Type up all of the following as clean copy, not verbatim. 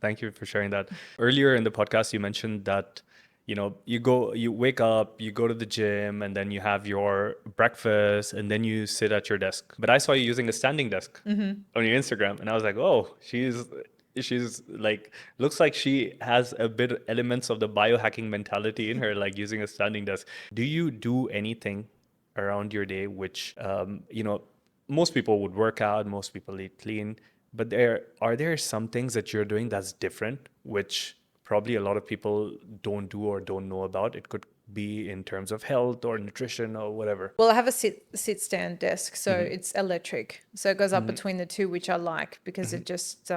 Thank you for sharing that. Earlier in the podcast, you mentioned that, you wake up, you go to the gym, and then you have your breakfast, and then you sit at your desk. But I saw you using a standing desk on your Instagram, and I was like, oh, she's like, looks like she has a bit elements of the biohacking mentality in her, like using a standing desk. Do you do anything around your day which, most people would work out, most people eat clean, but there some things that you're doing that's different, which probably a lot of people don't do or don't know about? It could be in terms of health or nutrition or whatever. Well, I have a sit stand desk, so it's electric. So it goes up between the two, which I like because it just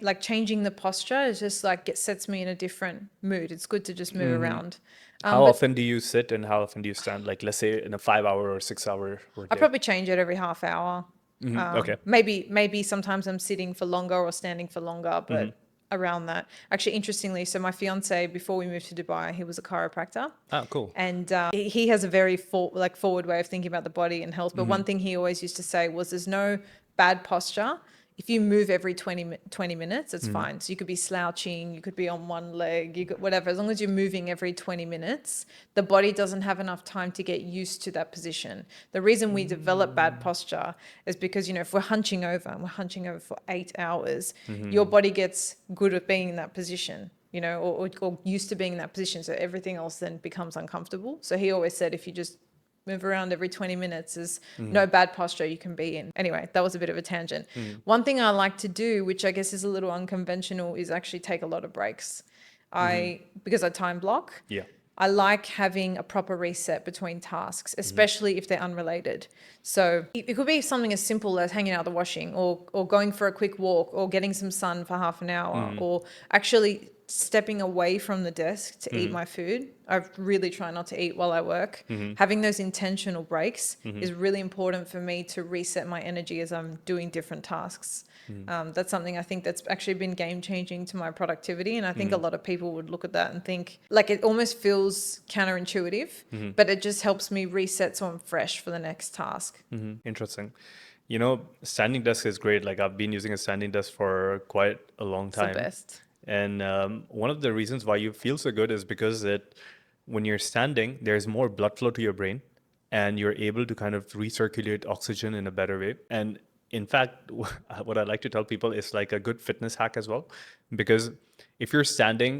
like changing the posture is just like it sets me in a different mood. It's good to just move around. How But often do you sit and how often do you stand? Like, let's say in a 5 hour or 6 hour I workday. probably change it every half hour. Okay. Maybe sometimes I'm sitting for longer or standing for longer, but around that. Actually, interestingly, so my fiance, before we moved to Dubai, he was a chiropractor. Ah, cool. And he has a very forward way of thinking about the body and health. But one thing he always used to say was there's no bad posture. If you move every 20 minutes, it's fine. So you could be slouching, you could be on one leg, you could, whatever. As long as you're moving every 20 minutes, the body doesn't have enough time to get used to that position. The reason we develop bad posture is because, if we're hunching over and we're hunching over for 8 hours, your body gets good at being in that position, or used to being in that position. So everything else then becomes uncomfortable. So he always said, if you just move around every 20 minutes, is no bad posture you can be in. Anyway, that was a bit of a tangent. One thing I like to do, which I guess is a little unconventional, is actually take a lot of breaks. Because I time block, Yeah. I like having a proper reset between tasks, especially if they're unrelated. So it could be something as simple as hanging out the washing, or going for a quick walk, or getting some sun for half an hour, or actually stepping away from the desk to eat my food. I really try not to eat while I work. Having those intentional breaks is really important for me to reset my energy as I'm doing different tasks. That's something I think that's actually been game changing to my productivity. And I think a lot of people would look at that and think like it almost feels counterintuitive, but it just helps me reset so I'm fresh for the next task. Interesting. Standing desk is great. Like, I've been using a standing desk for quite a long It's the time. best. And one of the reasons why you feel so good is because when you're standing, there's more blood flow to your brain, and you're able to kind of recirculate oxygen in a better way. And in fact, what I like to tell people is like a good fitness hack as well, because if you're standing